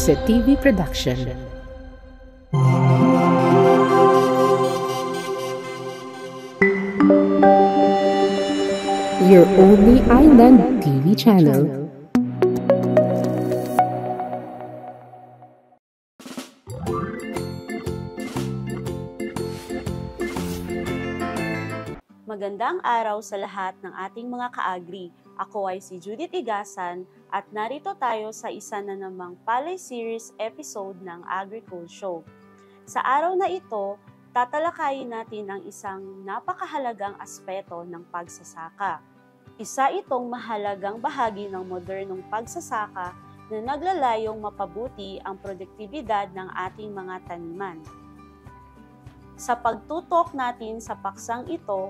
Isa TV Production. Your only island TV channel. Magandang araw sa lahat ng ating mga ka-agri. Ako ay si Judith Igasan at narito tayo sa isa na namang Palay Series episode ng Agri-Cool Show. Sa araw na ito, tatalakayin natin ang isang napakahalagang aspeto ng pagsasaka. Isa itong mahalagang bahagi ng modernong pagsasaka na naglalayong mapabuti ang produktibidad ng ating mga taniman. Sa pagtutok natin sa paksang ito,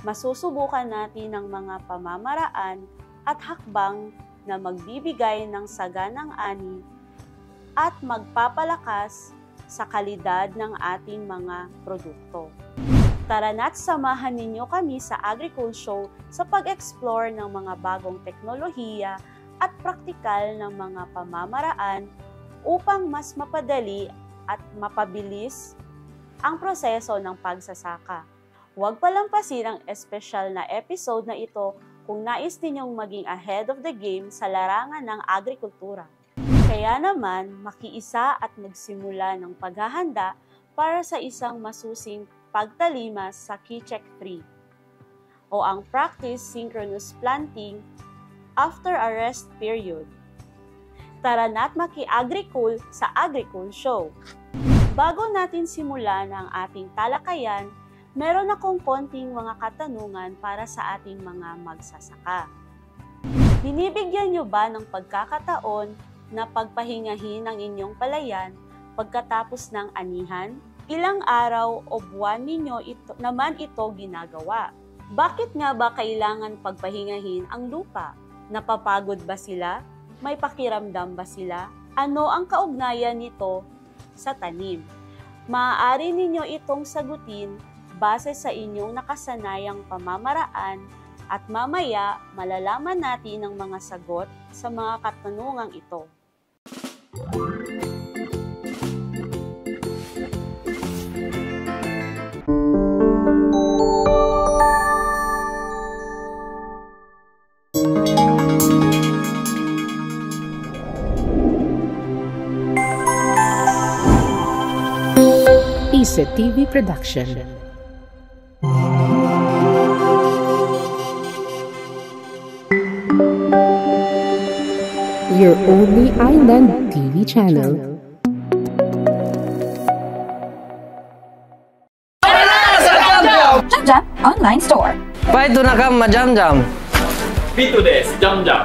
masusubukan natin ang mga pamamaraan at hakbang na magbibigay ng saganang ani at magpapalakas sa kalidad ng ating mga produkto. Tara na't samahan ninyo kami sa Agri-Cool Show sa pag-explore ng mga bagong teknolohiya at praktikal ng mga pamamaraan upang mas mapadali at mapabilis ang proseso ng pagsasaka. Huwag palampasin ang espesyal na episode na ito kung nais ninyong maging ahead of the game sa larangan ng agrikultura. Kaya naman, makiisa at magsimula ng paghahanda para sa isang masusing pagtalimas sa Keycheck 3 o ang Practice Synchronous Planting after a rest period. Tara na't maki-Agri-Cool sa Agri-Cool Show. Bago natin simulan ang ating talakayan, meron akong konting mga katanungan para sa ating mga magsasaka. Binibigyan nyo ba ng pagkakataon na pagpahingahin ang inyong palayan pagkatapos ng anihan? Ilang araw o buwan ninyo naman ito ginagawa? Bakit nga ba kailangan pagpahingahin ang lupa? Napapagod ba sila? May pakiramdam ba sila? Ano ang kaugnayan nito sa tanim? Maaari ninyo itong sagutin base sa inyong nakasanayang pamamaraan at mamaya malalaman natin ang mga sagot sa mga katanungang ito. Isa TV Production. Your only island TV channel. Jamjam Online Store. Paito na ka ma-jamjam. Pito des, Jamjam.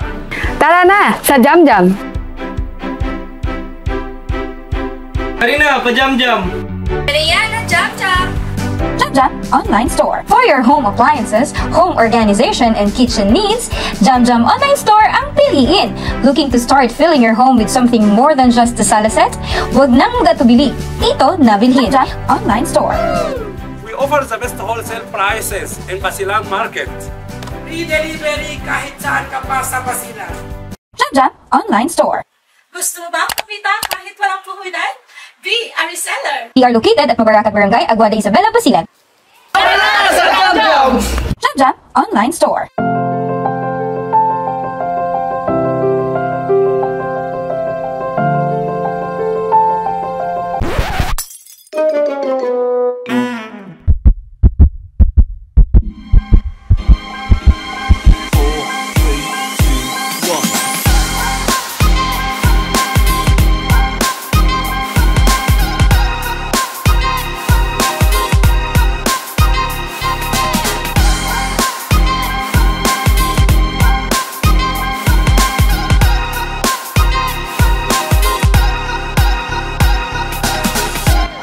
Tara na sa Jamjam. Karina, pa-Jamjam. Rihanna Jamjam. Jamjam Online Store. For your home appliances, home organization, and kitchen needs, Jamjam Online Store ang piliin. Looking to start filling your home with something more than just a sala set? Huwag nang gatubili. Ito na bilhin. Jamjam Online Store. We offer the best wholesale prices in Basilan Market. Free delivery kahit saan ka pa sa Basilan. Jamjam Online Store. Gusto mo bang kumita kahit walang puhunan? Be a reseller. We are located at Mabaracat Barangay, Aguada, Isabela, Basilan. Jamjam Online Store.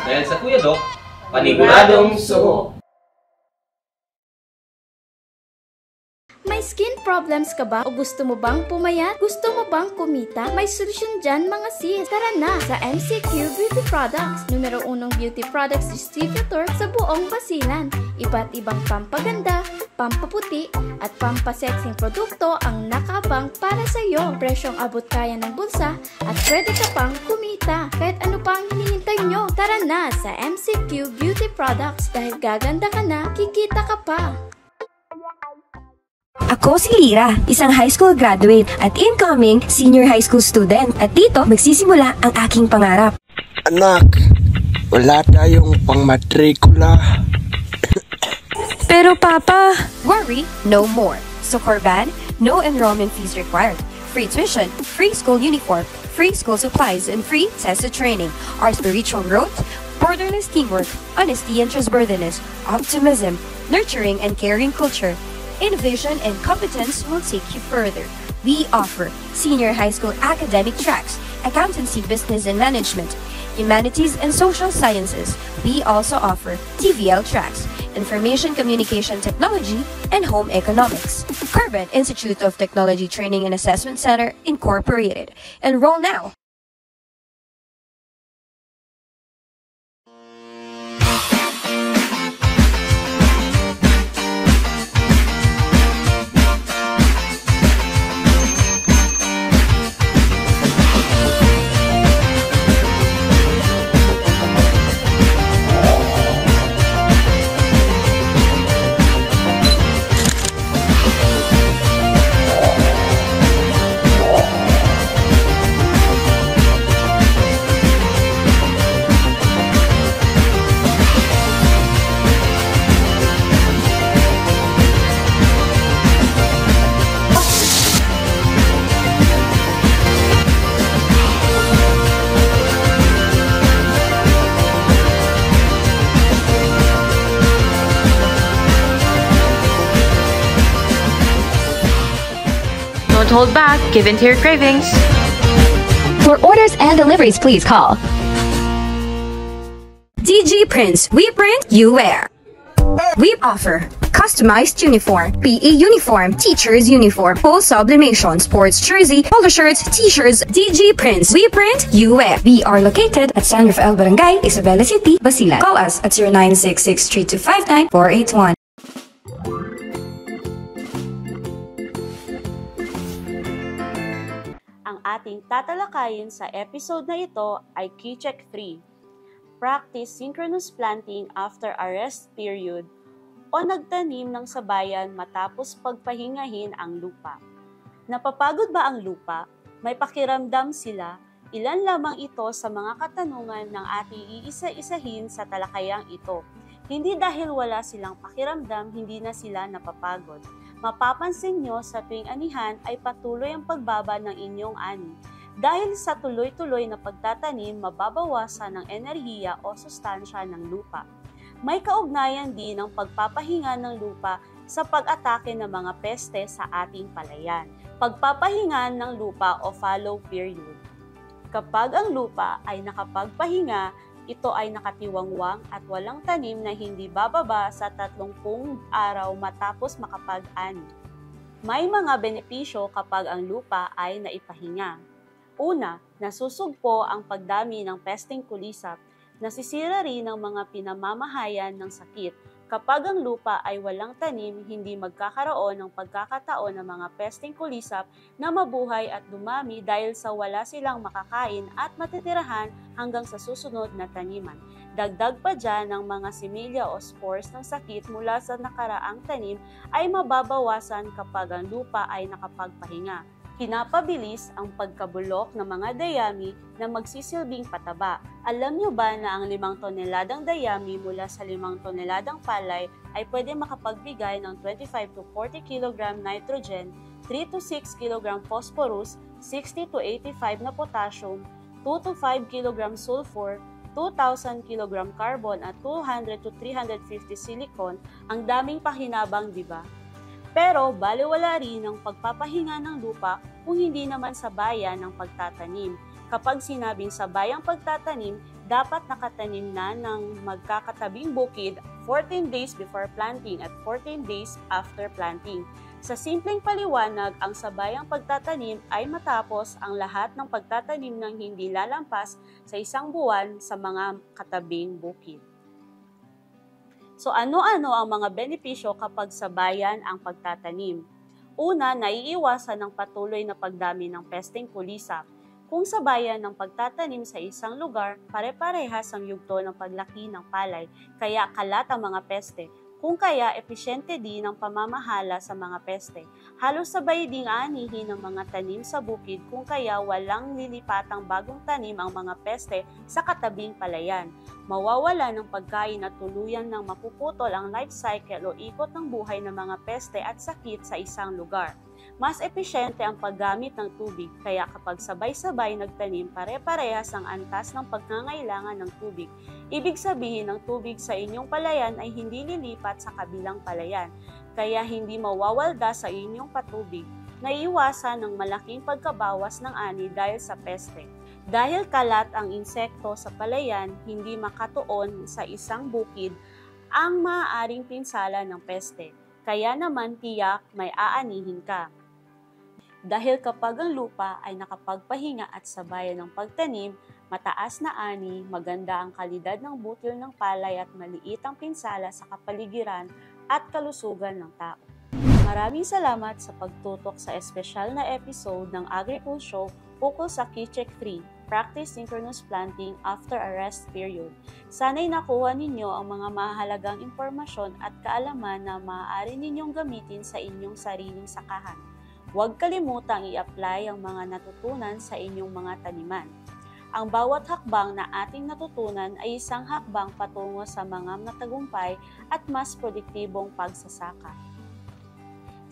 Dahil sa Kuya Doc, paniguradong suho. May May skin problems ka ba o gusto mo bang pumayat? Gusto mo bang kumita? May solusyon dyan mga sis. Tara na sa MCQ Beauty Products, numero 1 beauty products distributor sa buong Basilan. Iba't ibang pampaganda, pampaputi, at pampasexing produkto ang nakabang para sa iyo. Presyong abot kaya ng bulsa at pwede ka pang kumita. Kahit ano pa ang hinihintay nyo, tara na sa MCQ Beauty Products dahil gaganda ka na, kikita ka pa. Ako si Lira, isang high school graduate at incoming senior high school student. At dito magsisimula ang aking pangarap. Anak, wala tayong pangmatrikula. Pero Papa, worry no more. So Corban, no enrollment fees required. Free tuition, free school uniform, free school supplies, and free tested training. Our spiritual growth, borderless teamwork, honesty and trustworthiness, optimism, nurturing and caring culture, innovation and competence will take you further. We offer senior high school academic tracks, accountancy, business and management, humanities and social sciences. We also offer TVL tracks, information communication technology, and home economics. Corban Institute of Technology Training and Assessment Center Incorporated. Enroll now. Don't hold back, give in to your cravings. For orders and deliveries, please call DG Prints, we print, you wear. We offer customized uniform, PE uniform, teacher's uniform, full sublimation, sports jersey, polo shirts, t-shirts, DG Prints, we print, you wear. We are located at San Rafael Barangay, Isabela City, Basilan. Call us at 0966-3259-481. Ang ating tatalakayin sa episode na ito ay Keycheck 3. Practice synchronous planting after a rest period o nagtanim ng sabayan matapos pagpahingahin ang lupa. Napapagod ba ang lupa? May pakiramdam sila? Ilan lamang ito sa mga katanungan ng ating iisa-isahin sa talakayang ito. Hindi dahil wala silang pakiramdam, hindi na sila napapagod. Mapapansin nyo sa tuwing anihan ay patuloy ang pagbaba ng inyong ani. Dahil sa tuloy-tuloy na pagtatanim, mababawasan ang enerhiya o sustansya ng lupa. May kaugnayan din ang pagpapahinga ng lupa sa pag-atake ng mga peste sa ating palayan. Pagpapahinga ng lupa o fallow period. Kapag ang lupa ay nakapagpahinga, ito ay nakatiwangwang at walang tanim na hindi bababa sa 30 araw matapos makapag-ani. May mga benepisyo kapag ang lupa ay naipahinga. Una, nasusugpo ang pagdami ng pesteng kulisap, nasisira rin ang mga pinamamahayan ng sakit. Kapag ang lupa ay walang tanim, hindi magkakaroon ng pagkakataon ng mga pesteng kulisap na mabuhay at dumami dahil sa wala silang makakain at matitirahan hanggang sa susunod na taniman. Dagdag pa dyan ng mga similya o spores ng sakit mula sa nakaraang tanim ay mababawasan kapag ang lupa ay nakapagpahinga. Pinapabilis ang pagkabulok ng mga dayami na magsisilbing pataba. Alam nyo ba na ang 5 toneladang dayami mula sa 5 toneladang palay ay pwede makapagbigay ng 25 to 40 kg nitrogen, 3 to 6 kg phosphorus, 60 to 85 na potassium, 2 to 5 kg sulfur, 2,000 kg carbon at 200 to 350 silicon? Ang daming pakinabang, di ba? Pero baliwala rin ang pagpapahinga ng lupa kung hindi naman sabayan ng pagtatanim. Kapag sinabing sabayang pagtatanim, dapat nakatanim na ng magkakatabing bukid 14 days before planting at 14 days after planting. Sa simpleng paliwanag, ang sabayang pagtatanim ay matapos ang lahat ng pagtatanim ng hindi lalampas sa isang buwan sa mga katabing bukid. So ano-ano ang mga benepisyo kapag sabayan ang pagtatanim? Una, naiiwasan ng patuloy na pagdami ng pesteng kulisap. Kung sabayan ng pagtatanim sa isang lugar, pare-parehas ang yugto ng paglaki ng palay, kaya kalat ang mga peste. Kung kaya, episyente din ang pamamahala sa mga peste. Halos sabay ding anihin ng mga tanim sa bukid kung kaya walang lilipatang bagong tanim ang mga peste sa katabing palayan. Mawawala ng pagkain at tuluyan ng mapuputol ang life cycle o ikot ng buhay ng mga peste at sakit sa isang lugar. Mas episyente ang paggamit ng tubig, kaya kapag sabay-sabay nagtanim, pare-parehas ang antas ng pagngangailangan ng tubig. Ibig sabihin, ang tubig sa inyong palayan ay hindi lilipat sa kabilang palayan, kaya hindi mawawalda sa inyong patubig. Naiiwasan ng malaking pagkabawas ng ani dahil sa peste. Dahil kalat ang insekto sa palayan, hindi makatuon sa isang bukid ang maaaring pinsala ng peste. Kaya naman tiyak may aanihin ka. Dahil kapag ang lupa ay nakapagpahinga at sabayan ng pagtanim, mataas na ani, maganda ang kalidad ng butil ng palay at maliit ang pinsala sa kapaligiran at kalusugan ng tao. Maraming salamat sa pagtutok sa espesyal na episode ng AgriCool Show ukol sa KeyCheck 3, Practice Synchronous Planting After a Rest Period. Sana'y nakuha ninyo ang mga mahalagang impormasyon at kaalaman na maaari ninyong gamitin sa inyong sariling sakahan. Huwag kalimutang i-apply ang mga natutunan sa inyong mga taniman. Ang bawat hakbang na ating natutunan ay isang hakbang patungo sa mga matagumpay at mas produktibong pagsasaka.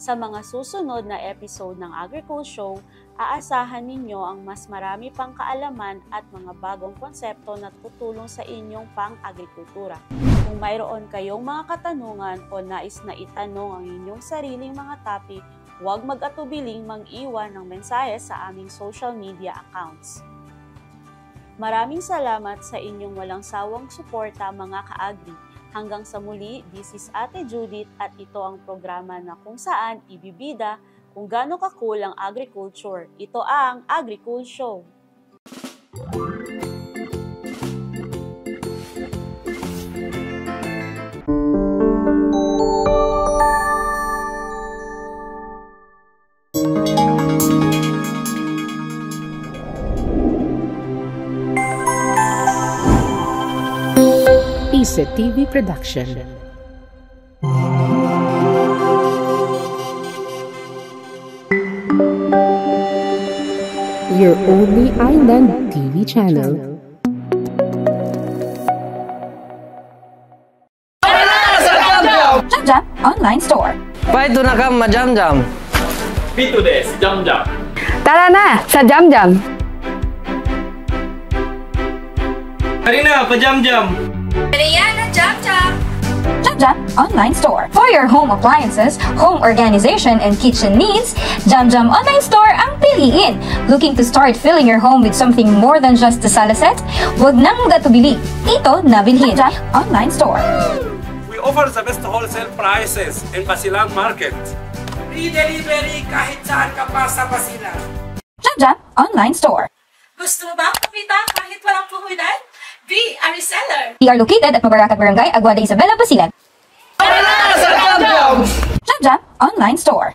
Sa mga susunod na episode ng AgriCool Show, aasahan ninyo ang mas marami pang kaalaman at mga bagong konsepto na tutulong sa inyong pang-agrikultura. Kung mayroon kayong mga katanungan o nais na itanong ang inyong sariling mga topic, huwag mag-atubiling mag-iwan ng mensahe sa aming social media accounts. Maraming salamat sa inyong walang sawang suporta mga ka-agri. Hanggang sa muli, this is Ate Judith at ito ang programa na kung saan ibibida kung gaano ka-cool ang agriculture. Ito ang AgriCool Show. PISA TV Production. Your only island TV channel. Jam Online Store. Paito na ka, ma-jam-jam. Pito des, Jam Jam. Tara na sa Jam Jam. Karina, pa-Jam Jam. Mariana, Jam Jam. Jam Online Store. For your home appliances, home organization, and kitchen needs, Jam Online Store ang piliin. Looking to start filling your home with something more than just a sala set? Huwag nang magatubili. Ito na bilhin. Jam Online Store. We offer the best wholesale prices in Basilan Market. Free delivery kahit saan ka pa sa Basilan. Jam Online Store. Gusto mo ba kumita kahit walang puhunan? Be a reseller. We are located at Mabaracat Barangay, Aguada, Isabela, Basilan. Jam Online Store.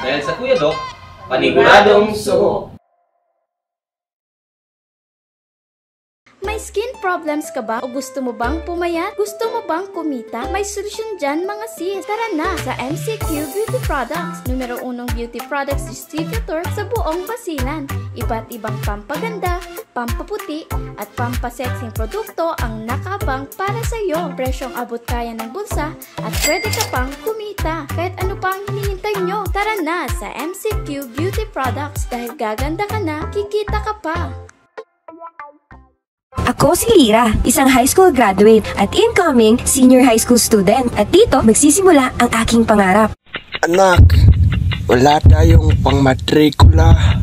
Dahil sa Kuya Doc, paniguradong suho. May May skin problems ka ba o gusto mo bang pumayat? Gusto mo bang kumita? May solusyon dyan mga sis. Tara na sa MCQ Beauty Products, numero 1 beauty products distributor sa buong Basilan. Iba't ibang pampaganda, pampaputi, at pampasexing produkto ang nakabang para sa iyo. Presyong abot kaya ng bulsa at pwede ka pang kumita. Kahit ano pa ang hinihintay nyo, tara na sa MCQ Beauty Products dahil gaganda ka na, kikita ka pa. Ako si Lira, isang high school graduate at incoming senior high school student. At dito magsisimula ang aking pangarap. Anak, wala tayong pangmatrikula.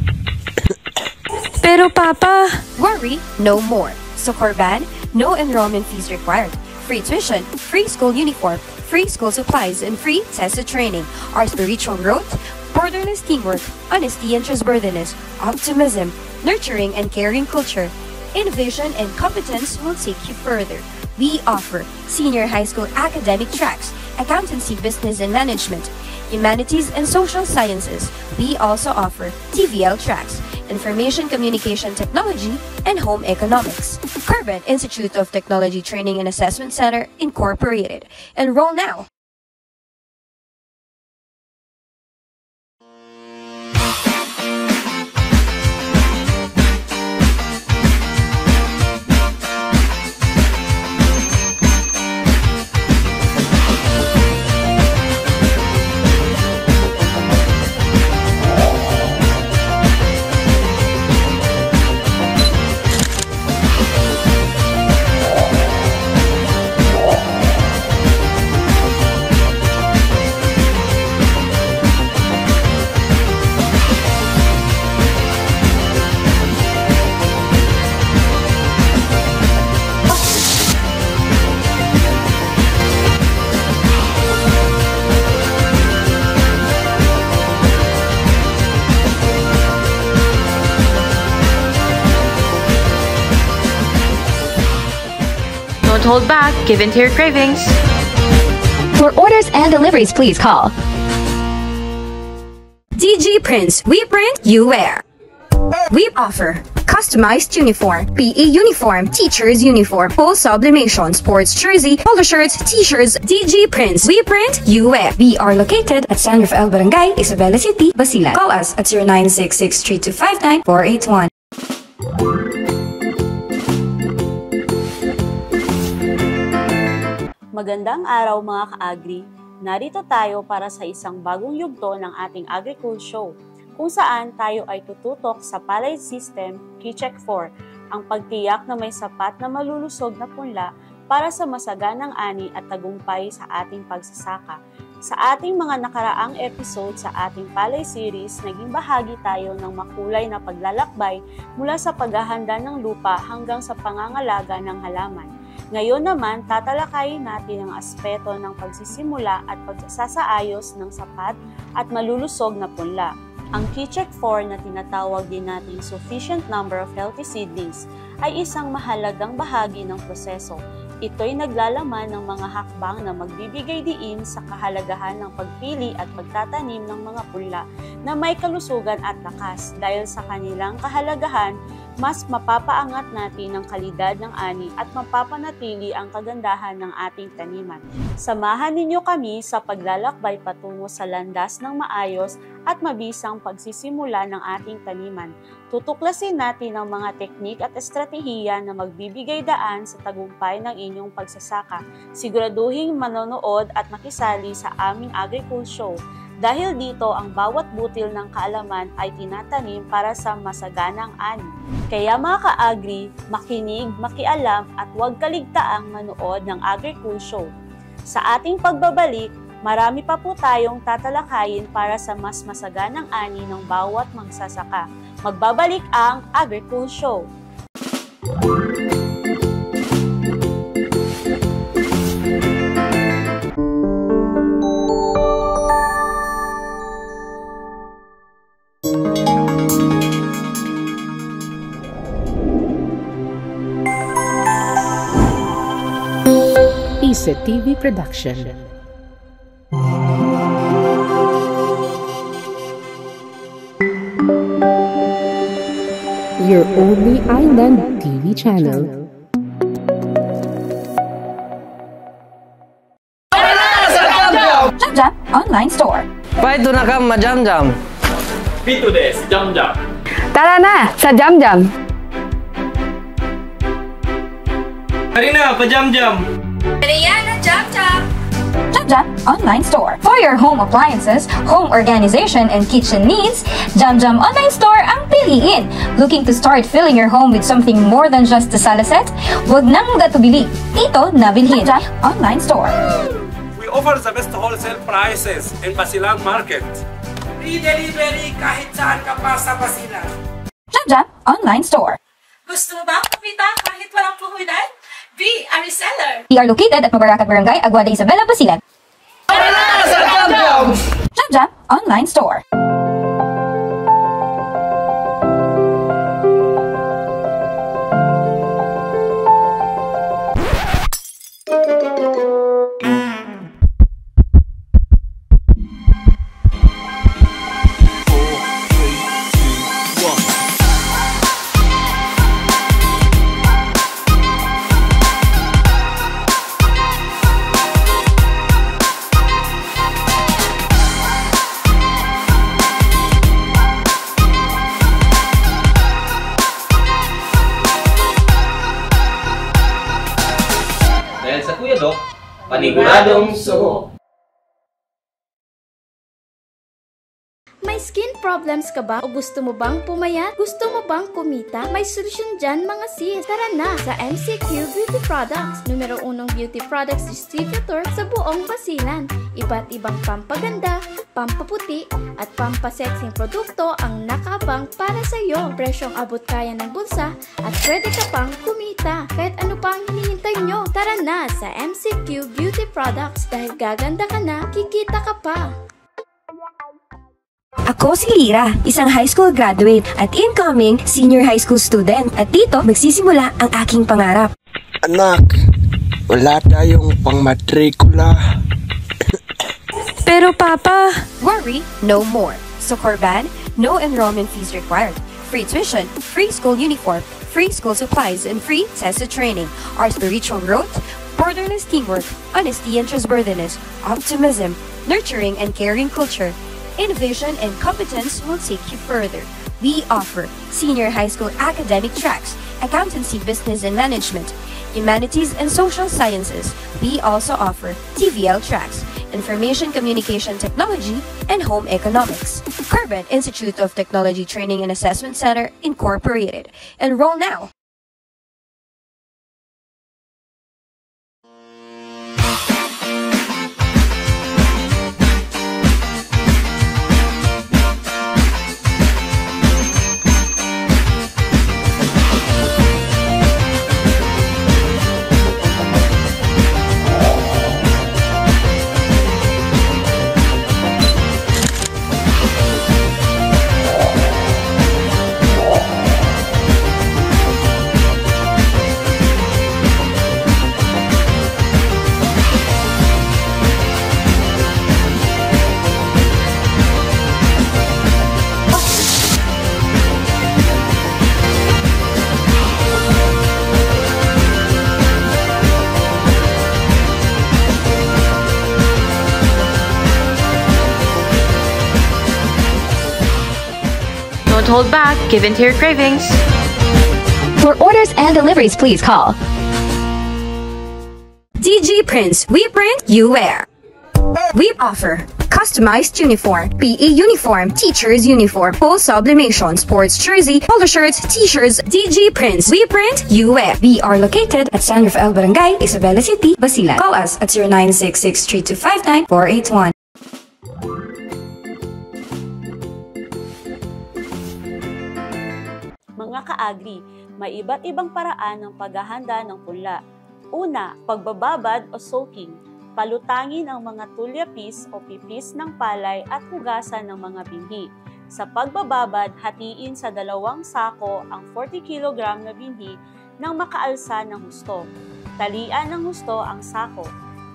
Pero Papa, worry no more. Sa Corban, no enrollment fees required. Free tuition, free school uniform, free school supplies, and free TESA training. Our spiritual growth, borderless teamwork, honesty and trustworthiness, optimism, nurturing and caring culture, innovation and competence will take you further. We offer senior high school academic tracks, accountancy, business and management, humanities and social sciences. We also offer TVL tracks, information communication technology, and home economics. Corban Institute of Technology Training and Assessment Center Incorporated. Enroll now. Don't hold back, give in to your cravings. For orders and deliveries, please call DG Prints. We print, you wear. We offer customized uniform, PE uniform, teacher's uniform, full sublimation, sports jersey, polo shirts, t-shirts, DG Prints. We print, you wear. We are located at San Rafael Barangay, Isabela City, Basilan. Call us at 0966-3259-481. Magandang araw mga ka-agri! Narito tayo para sa isang bagong yugto ng ating AgriCool Show, kung saan tayo ay tututok sa Palay System Keycheck 4, ang pagtiyak na may sapat na malulusog na punla para sa masaganang ani at tagumpay sa ating pagsasaka. Sa ating mga nakaraang episode sa ating Palay Series, naging bahagi tayo ng makulay na paglalakbay mula sa paghahanda ng lupa hanggang sa pangangalaga ng halaman. Ngayon naman, tatalakayin natin ang aspeto ng pagsisimula at pagsasaayos ng sapat at malulusog na punla. Ang Keycheck 4 na tinatawag din nating sufficient number of healthy seedlings ay isang mahalagang bahagi ng proseso. Ito'y naglalaman ng mga hakbang na magbibigay diin sa kahalagahan ng pagpili at pagtatanim ng mga punla na may kalusugan at lakas. Dahil sa kanilang kahalagahan, mas mapapaangat natin ang kalidad ng ani at mapapanatili ang kagandahan ng ating taniman. Samahan ninyo kami sa paglalakbay patungo sa landas ng maayos at mabisang pagsisimula ng ating taniman. Tutuklasin natin ang mga teknik at estratehiya na magbibigay daan sa tagumpay ng inyong pagsasaka. Siguraduhin manonood at makisali sa aming AgriCool Show. Dahil dito, ang bawat butil ng kaalaman ay tinatanim para sa masaganang ani. Kaya mga ka-agri, makinig, makialam at huwag kaligtaang manood ng AgriCool Show. Sa ating pagbabalik, marami pa po tayong tatalakayin para sa mas masaganang ani ng bawat magsasaka. Magbabalik ang AgriCool Show. Isa TV Production. Your only island TV channel. Kahit doon na ka, ma-jam-jam. Pito des, jam-jam. Tara na sa Jam-Jam! Karina, pa-jam-jam. Mariana, Jam Jam. Jam Online Store. For your home appliances, home organization, and kitchen needs, Jam Online Store ang piliin. Looking to start filling your home with something more than just a sala set? Huwag nang gatubili. Dito na bilhin. Jam Online Store. We offer the best wholesale prices in Basilan Market. Free delivery kahit saan ka pa sa Basilan. Jam Online Store. Gusto mo bang kumita kahit walang puhunan? Be a reseller. We are located at Mabarakat Barangay, Aguada, Isabela, Basilan. Jam Online Store. Dahil sa Kuya Doc, paniguradong suho. May skin problems ka ba o gusto mo bang pumayat? Gusto mo bang kumita? May solusyon dyan mga sis. Tara na sa MCQ Beauty Products, numero 1 beauty products distributor sa buong Basilan. Iba't ibang pampaganda, pampaputi, at pampasexing produkto ang nakabang para sa iyo. Presyong abot kaya ng bulsa at pwede ka pang kumita. Kahit ano pa ang hinihintay nyo, tara na sa MCQ Beauty Products dahil gaganda ka na, kikita ka pa. Ako si Lira, isang high school graduate at incoming senior high school student. At dito magsisimula ang aking pangarap. Anak, wala tayong pangmatrikula. Pero Papa, worry no more. Sa Corban, no enrollment fees required. Free tuition, free school uniform, free school supplies, and free tested training. Our spiritual growth, borderless teamwork, honesty and trustworthiness, optimism, nurturing and caring culture, innovation and competence will take you further. We offer senior high school academic tracks, accountancy, business and management, humanities and social sciences. We also offer TVL tracks, information communication technology, and home economics. Corban Institute of Technology Training and Assessment Center Incorporated. Enroll now. Don't hold back, give in to your cravings. For orders and deliveries, please call DG Prints. We print, you wear. We offer customized uniform, PE uniform, teacher's uniform, full sublimation, sports jersey, polo shirts, t-shirts, DG Prints. We print, you wear. We are located at San Rafael Barangay, Isabela City, Basilan. Call us at 0966-3259-481. Mga ka-agri, may iba't ibang paraan ng paghahanda ng punla. Una, pagbababad o soaking. Palutangin ang mga tulyapis o pipis ng palay at hugasan ng mga binhi. Sa pagbababad, hatiin sa 2 sako ang 40 kg na binhi nang makaalsa ng husto. Talian ng husto ang sako.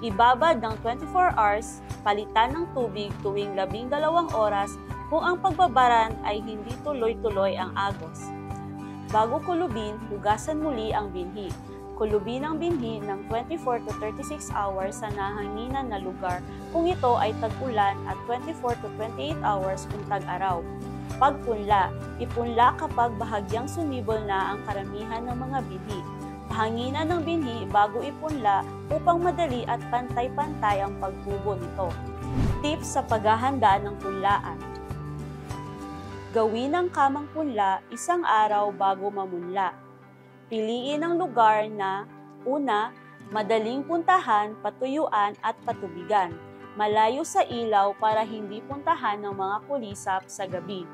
Ibabad ng 24 hours, palitan ng tubig tuwing 12 oras kung ang pagbabaran ay hindi tuloy-tuloy ang agos. Bago kulubin, hugasan muli ang binhi. magkulubi ng binhi ng 24 to 36 hours sa nahanginan na lugar kung ito ay tag-ulan at 24 to 28 hours kung tag-araw. Pagpunla, ipunla kapag bahagyang sumibol na ang karamihan ng mga binhi. Pahanginan ng binhi bago ipunla upang madali at pantay-pantay ang pagtubo nito. Tips sa paghahanda ng punlaan. Gawin ang kamang punla isang araw bago mamunla. Piliin ang lugar na, una, madaling puntahan, patuyuan at patubigan. Malayo sa ilaw para hindi puntahan ng mga kulisap sa gabi.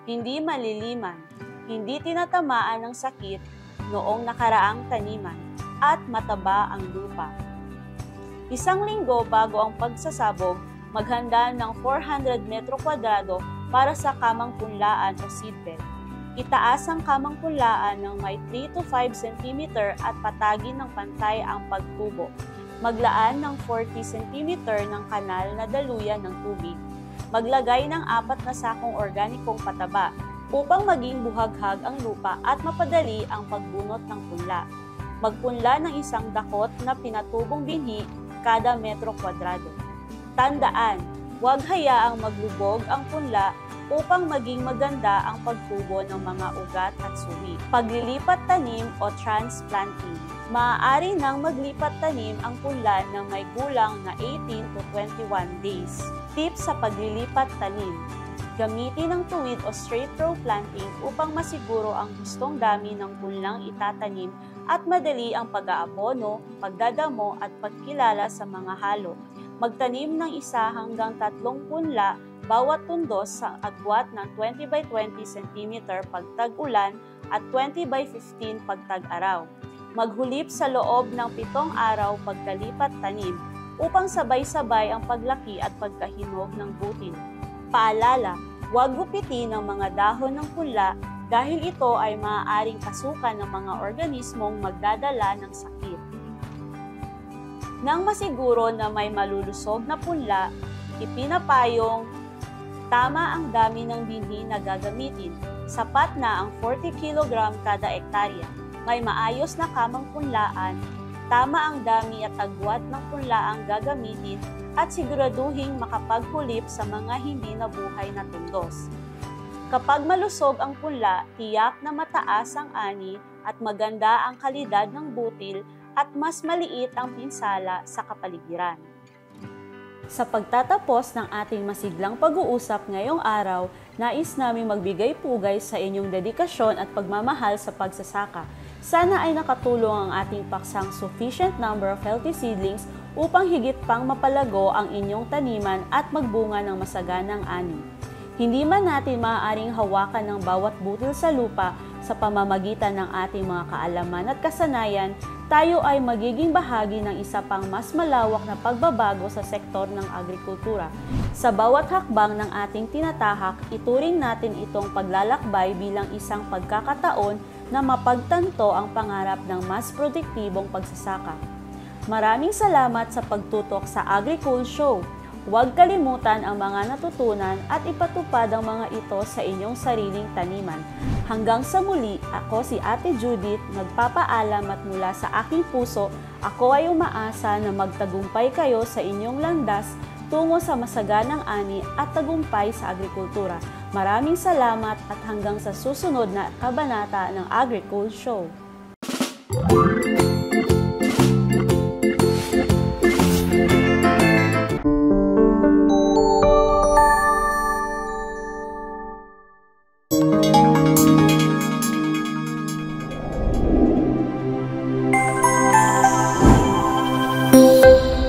Hindi maliliman, hindi tinatamaan ng sakit noong nakaraang taniman, at mataba ang lupa. Isang linggo bago ang pagsasabog, maghanda ng 400 metro kwadrado para sa kamang punlaan o seedbed. Itaas ang kamang punlaan ng may 3 to 5 cm at patagin ng pantay ang pagtubo. Maglaan ng 40 cm ng kanal na daluyan ng tubig. Maglagay ng 4 na sakong organikong pataba upang maging buhaghag ang lupa at mapadali ang pagbunot ng punla. Magpunla ng isang dakot na pinatubong binhi kada metro kwadrado. Tandaan, huwag hayaang maglubog ang punla upang maging maganda ang pagtubo ng mga ugat at suwi. Paglilipat tanim o transplanting. Maaari nang maglipat tanim ang punla na may gulang na 18 to 21 days. Tips sa paglilipat tanim. Gamitin ang tuwid o straight row planting upang masiguro ang hustong dami ng punlang itatanim at madali ang pag-aabono, pagdadamo at pagkilala sa mga halo. Magtanim ng 1 hanggang 3 punla bawat tundos sa agwat ng 20 by 20 cm pag tag-ulan at 20 by 15 pag tag-araw. Maghulip sa loob ng 7 araw pagkalipat tanim upang sabay-sabay ang paglaki at pagkahinog ng butil. Paalala, huwag gupitin ang mga dahon ng punla dahil ito ay maaaring kasukan ng mga organismong magdadala ng sakit. Nang masiguro na may malulusog na punla, ipinapayong tama ang dami ng binhi na gagamitin. Sapat na ang 40 kg kada ektarya. May maayos na kamang punlaan, tama ang dami at agwat ng punlaang gagamitin at siguraduhing makapaghulip sa mga hindi nabuhay na tundos. Kapag malusog ang punla, tiyak na mataas ang ani at maganda ang kalidad ng butil at mas maliit ang pinsala sa kapaligiran. Sa pagtatapos ng ating masiglang pag-uusap ngayong araw, nais naming magbigay pugay sa inyong dedikasyon at pagmamahal sa pagsasaka. Sana ay nakatulong ang ating paksang sufficient number of healthy seedlings upang higit pang mapalago ang inyong taniman at magbunga ng masaganang ani. Hindi man natin maaaring hawakan ng bawat butil sa lupa sa pamamagitan ng ating mga kaalaman at kasanayan, tayo ay magiging bahagi ng isa pang mas malawak na pagbabago sa sektor ng agrikultura. Sa bawat hakbang ng ating tinatahak, ituring natin itong paglalakbay bilang isang pagkakataon na mapagtanto ang pangarap ng mas produktibong pagsasaka. Maraming salamat sa pagtutok sa AgriCool Show. Huwag kalimutan ang mga natutunan at ipatupad ang mga ito sa inyong sariling taniman. Hanggang sa muli, ako si Ate Judith, nagpapaalam at mula sa aking puso, ako ay umaasa na magtagumpay kayo sa inyong landas tungo sa masaganang ani at tagumpay sa agrikultura. Maraming salamat at hanggang sa susunod na kabanata ng AgriCool Show.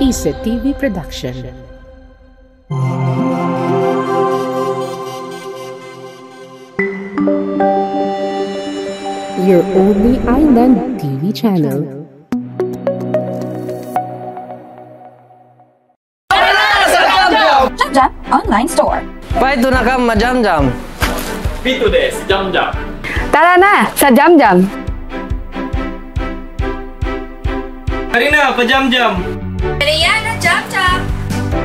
ISA TV Production. Your only island TV channel. Jam Jam Online Store. Paito na ka, Jam Jam. Pito des, Jam Jam. Tara na sa Jam Jam. Tari na, pa Jam Jam. Mariana, Jam Jam.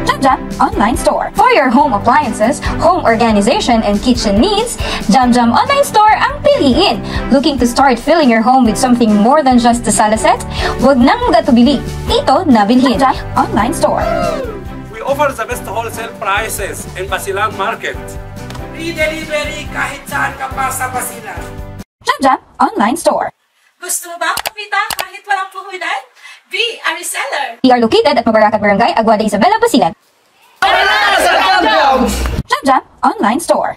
Jam Jam Online Store. For your home appliances, home organization, and kitchen needs, Jam Online Store ang piliin. Looking to start filling your home with something more than just a sala set? Huwag nang gatubili. Dito na bilhin. Jam Online Store. We offer the best wholesale prices in Basilan Market. Free delivery kahit saan ka pa sa Basilan. Jam Online Store. Gusto mo bang kumita kahit walang puhunan? Be a reseller. We are located at Mabaracat Barangay, Aguada, Isabela, Basilan. Jam Online Store.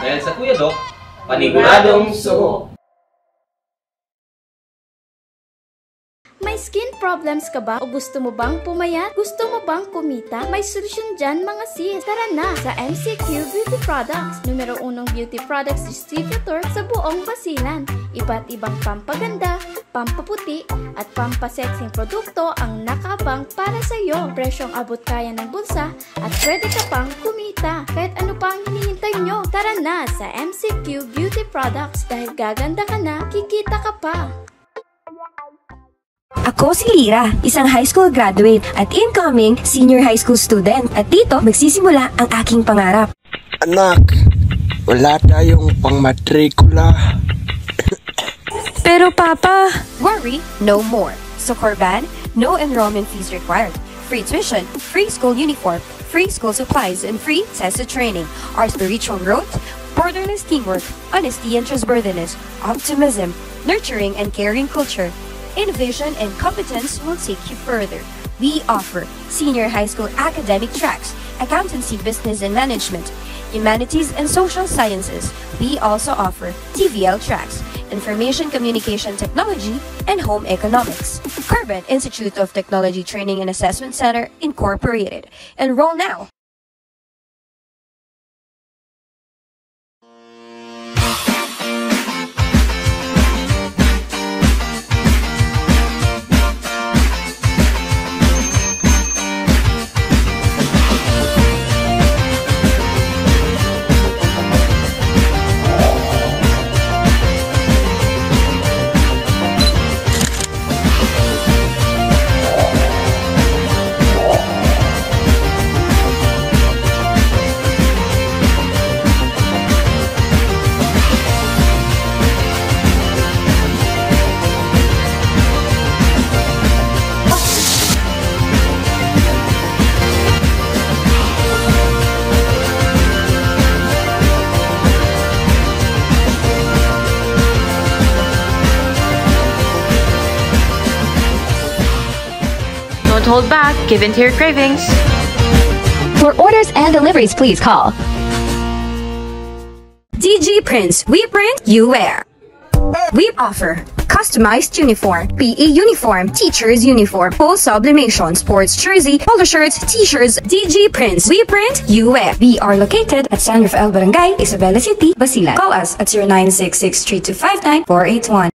Dahil sa Kuya Doc, paniguradong suho. May skin problems ka ba o gusto mo bang pumayat? Gusto mo bang kumita? May solusyon dyan mga sis. Tara na sa MCQ Beauty Products, numero 1 beauty products distributor sa buong Basilan. Iba't ibang pampaganda, pampaputi, at pampasexing produkto ang nakabang para sa iyo. Presyong abot kaya ng bulsa at pwede ka pang kumita. Kahit ano pa ang hinihintay nyo, tara na sa MCQ Beauty Products dahil gaganda ka na, kikita ka pa. Ako si Lira, isang high school graduate at incoming senior high school student. At dito magsisimula ang aking pangarap. Anak, wala tayong pangmatrikula. Pero Papa, worry no more. Sa Corban, no enrollment fees required. Free tuition, free school uniform, free school supplies, and free tested training. Our spiritual growth, borderless teamwork, honesty and trustworthiness, optimism, nurturing and caring culture, innovation and competence will take you further. We offer senior high school academic tracks, accountancy, business and management, humanities and social sciences. We also offer TVL tracks, information communication technology, and home economics. Corban Institute of Technology Training and Assessment Center Incorporated. Enroll now. Don't hold back, give in to your cravings. For orders and deliveries, please call DG Prints, we print, you wear. We offer customized uniform, PE uniform, teacher's uniform, full sublimation, sports jersey, polo shirts, t-shirts, DG Prints, we print, you wear. We are located at San Rafael Barangay, Isabela City, Basilan. Call us at 0966-3259-481.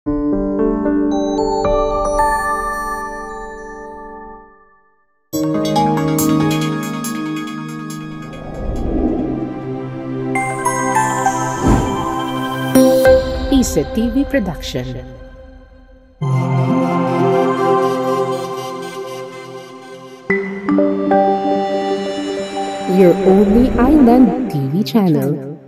Isa TV Production. Your only island TV channel.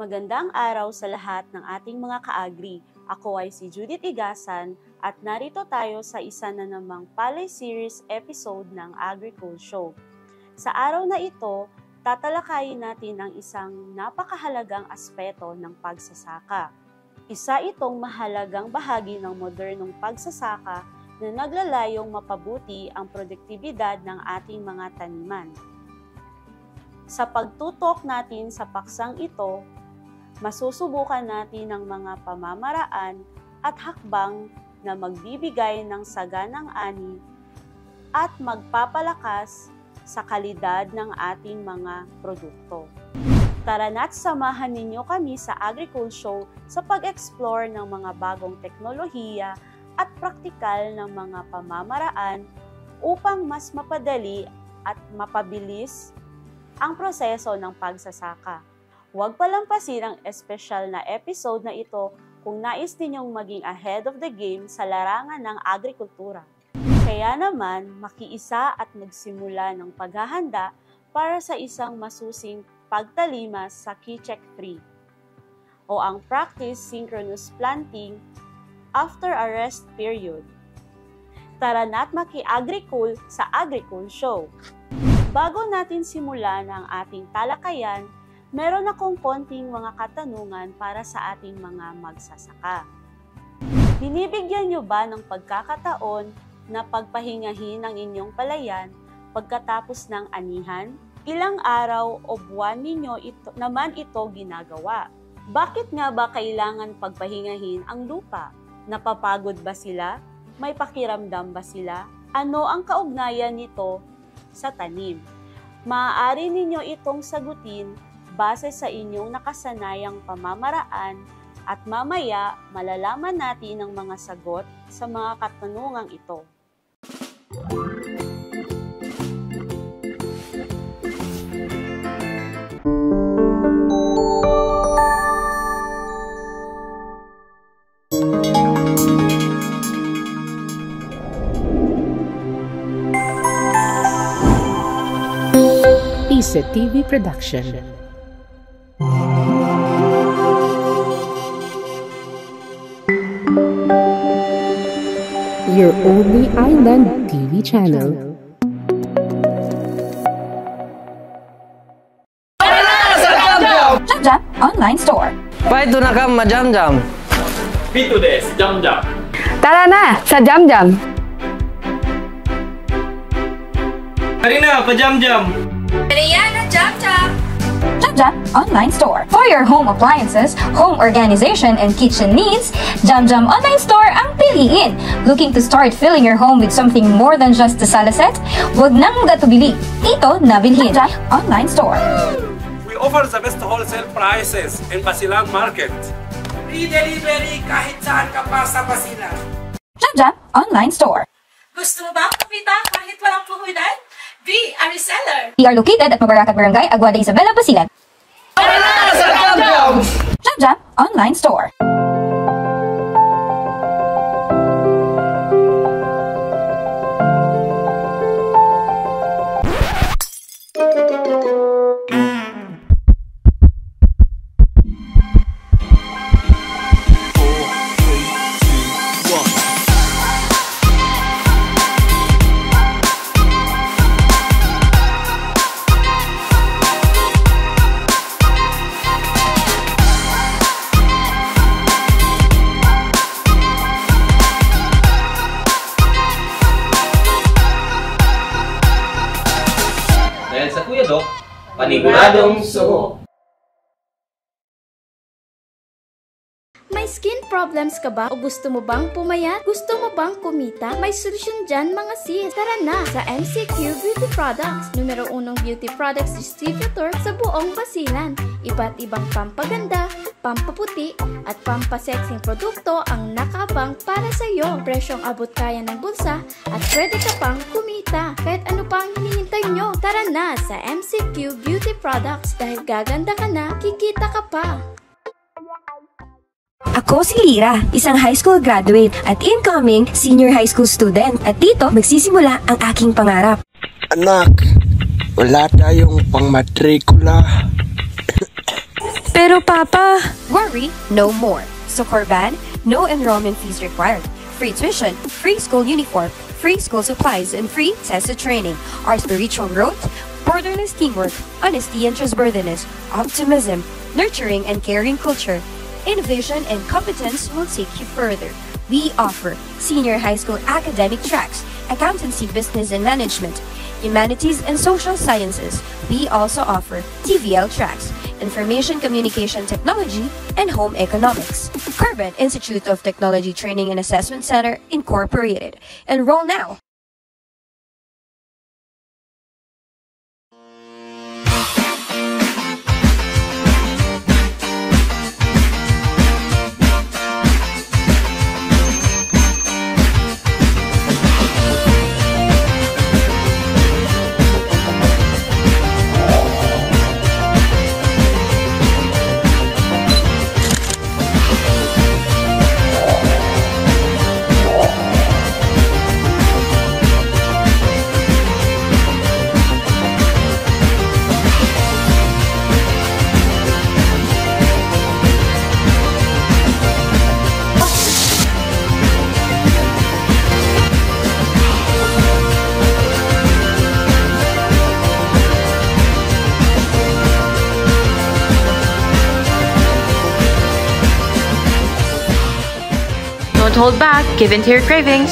Magandang araw sa lahat ng ating mga ka-agri. Ako ay si Judith Igasan at narito tayo sa isa na namang Palay Series episode ng AgriCool Show. Sa araw na ito, tatalakayin natin ang isang napakahalagang aspeto ng pagsasaka. Isa itong mahalagang bahagi ng modernong pagsasaka na naglalayong mapabuti ang produktibidad ng ating mga taniman. Sa pagtutok natin sa paksang ito, masusubukan natin ang mga pamamaraan at hakbang na magbibigay ng saganang ani at magpapalakas sa kalidad ng ating mga produkto. Tara na't samahan ninyo kami sa AgriCool sa pag-explore ng mga bagong teknolohiya at praktikal ng mga pamamaraan upang mas mapadali at mapabilis ang proseso ng pagsasaka. Huwag palampasin ang espesyal na episode na ito kung nais ninyong maging ahead of the game sa larangan ng agrikultura. Kaya naman, makiisa at magsimula ng paghahanda para sa isang masusing pagtalimas sa Keycheck Free o ang Practice Synchronous Planting after a rest period. Tara na't maki-AgriCool sa AgriCool Show. Bago natin simulan ang ating talakayan, meron akong konting mga katanungan para sa ating mga magsasaka. Binibigyan nyo ba ng pagkakataon na pagpahingahin ang inyong palayan pagkatapos ng anihan? Ilang araw o buwan ninyo naman ito ginagawa? Bakit nga ba kailangan pagpahingahin ang lupa? Napapagod ba sila? May pakiramdam ba sila? Ano ang kaugnayan nito sa tanim? Maaari ninyo itong sagutin base sa inyong nakasanayang pamamaraan at mamaya malalaman natin ang mga sagot sa mga katanungang ito. ISA TV Production. Your only island TV channel. Jam Jam Online Store. Paito na ka, Jam Jam. Pito des, Jam Jam. Tara na sa Jam Jam. Karina, pa Jam Jam. Mariana, Jam Jam. Jam Jam Online Store. For your home appliances, home organization, and kitchen needs, Jam Jam Online Store ang piliin. Looking to start filling your home with something more than just a sala set? Huwag nang magatubili. Ito na bilhin. Jam Jam Online Store. We offer the best wholesale prices in Basilan Market. Free delivery kahit saan ka pa sa Basilan. Jam Jam Online Store. Gusto mo ba kumita kahit walang puhunan? Be a reseller. We are located at Mabarakat Barangay, Aguada, Isabela, Basilan. Jam Jam Online Store. Dahil sa Kuya Doc, paniguradong suho. May skin problems ka ba o gusto mo bang pumayat? Gusto mo bang kumita? May solusyon dyan mga sis. Tara na sa MCQ Beauty Products, numero 1 beauty products distributor sa buong Basilan. Iba't ibang pampaganda, pampaputi at pampasexing produkto ang nakabang para sa iyo. Presyong abot kaya ng bulsa at pwede ka pang kumita. Kahit ano pa ang hinihintay nyo, tara na sa MCQ Beauty Products dahil gaganda ka na, kikita ka pa. Ako si Lira, isang high school graduate at incoming senior high school student. At dito magsisimula ang aking pangarap. Anak, wala tayong pangmatrikula. Pero Papa, worry no more. So Corban, no enrollment fees required. Free tuition, free school uniform, free school supplies, and free tested training. Our spiritual growth, borderless teamwork, honesty and trustworthiness, optimism, nurturing and caring culture, innovation and competence will take you further. We offer senior high school academic tracks, accountancy, business and management, humanities and social sciences. We also offer TVL tracks, information communication technology, and home economics. Carbon Institute of Technology Training and Assessment Center Incorporated. Enroll now. Don't hold back, give in to your cravings.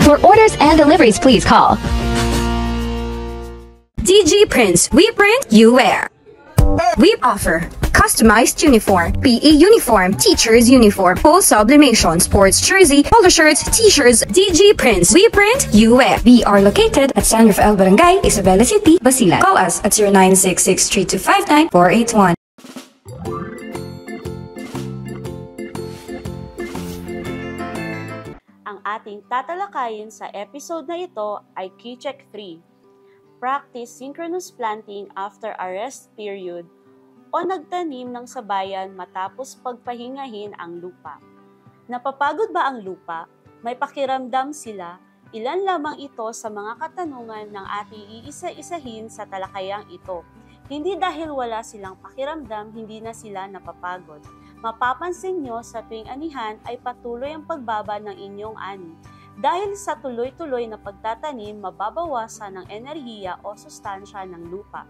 For orders and deliveries, please call DG Prints. We print, you wear. We offer customized uniform, PE uniform, teacher's uniform, full sublimation, sports jersey, polo shirts, t-shirts, DG Prints. We print, you wear. We are located at San Rafael Barangay, Isabela City, Basilan. Call us at 0966-3259-481. Ang ating tatalakayin sa episode na ito ay Keycheck 3. Practice synchronous planting after a rest period o nagtanim ng sabayan matapos pagpahingahin ang lupa. Napapagod ba ang lupa? May pakiramdam sila? Ilan lamang ito sa mga katanungan ng ating iisa-isahin sa talakayang ito. Hindi dahil wala silang pakiramdam, hindi na sila napapagod. Mapapansin nyo sa tuwing anihan ay patuloy ang pagbaba ng inyong ani. Dahil sa tuloy-tuloy na pagtatanim, mababawasan ang enerhiya o sustansya ng lupa.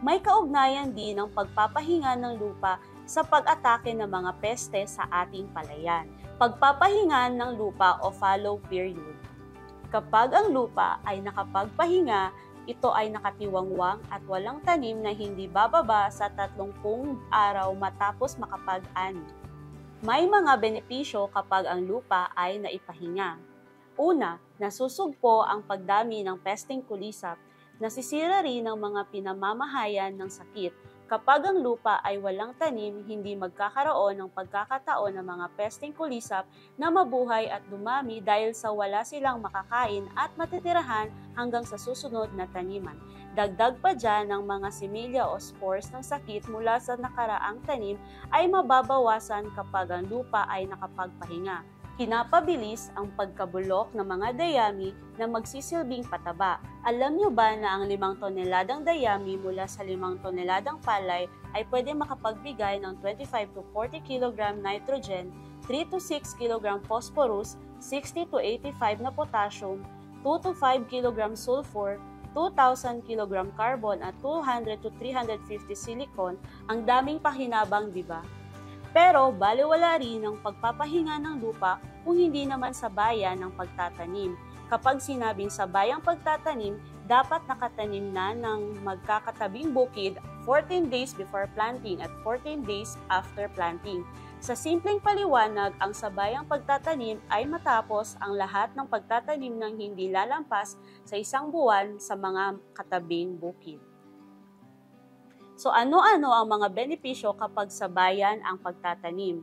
May kaugnayan din ang pagpapahinga ng lupa sa pag-atake ng mga peste sa ating palayan. Pagpapahinga ng lupa o fallow period. Kapag ang lupa ay nakapagpahinga, ito ay nakatiwangwang at walang tanim na hindi bababa sa 30 araw matapos makapag-ani. May mga benepisyo kapag ang lupa ay naipahinga. Una, nasusugpo ang pagdami ng pesteng kulisap, nasisira rin ang mga pinamamahayan ng sakit. Kapag ang lupa ay walang tanim, hindi magkakaroon ng pagkakataon ng mga pesteng kulisap na mabuhay at dumami dahil sa wala silang makakain at matitirahan hanggang sa susunod na taniman. Dagdag pa dyan ng mga similya o spores ng sakit mula sa nakaraang tanim ay mababawasan kapag ang lupa ay nakapagpahinga. Pinapabilis ang pagkabulok ng mga dayami na magsisilbing pataba. Alam nyo ba na ang 5 toneladang dayami mula sa 5 toneladang palay ay pwede makapagbigay ng 25 to 40 kg nitrogen, 3 to 6 kg phosphorus, 60 to 85 na potassium, 2 to 5 kg sulfur, 2,000 kg carbon at 200 to 350 silicon? Ang daming pakinabang, di ba? Pero baliwala rin ang pagpapahinga ng lupa kung hindi naman sabayan ng pagtatanim. Kapag sinabing sabayang pagtatanim, dapat nakatanim na ng magkakatabing bukid 14 days before planting at 14 days after planting. Sa simpleng paliwanag, ang sabayang pagtatanim ay matapos ang lahat ng pagtatanim ng hindi lalampas sa 1 buwan sa mga katabing bukid. So ano-ano ang mga benepisyo kapag sabayan ang pagtatanim?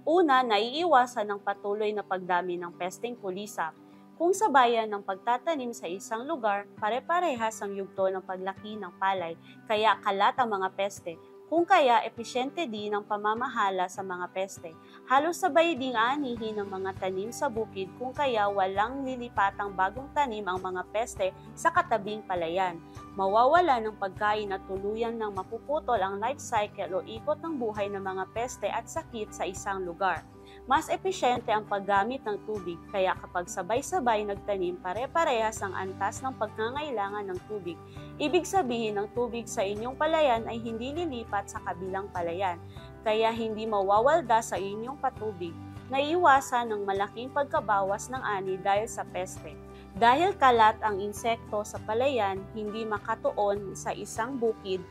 Una, naiiwasan ang patuloy na pagdami ng pesteng kulisap. Kung sabayan ng pagtatanim sa isang lugar, pare-parehas ang yugto ng paglaki ng palay, kaya kalat ang mga peste. Kung kaya, episyente din ang pamamahala sa mga peste. Halos sabay ding anihin ang mga tanim sa bukid, kung kaya walang lilipatang bagong tanim ang mga peste sa katabing palayan. Mawawala ng pagkain at tuluyan ng mapuputol ang life cycle o ikot ng buhay ng mga peste at sakit sa isang lugar. Mas episyente ang paggamit ng tubig, kaya kapag sabay-sabay nagtanim, pare-parehas ang antas ng pagngangailangan ng tubig. Ibig sabihin, ang tubig sa inyong palayan ay hindi lilipat sa kabilang palayan, kaya hindi mawawalda sa inyong patubig. naiiwasan ng malaking pagkabawas ng ani dahil sa peste. Dahil kalat ang insekto sa palayan, hindi makatuon sa isang bukid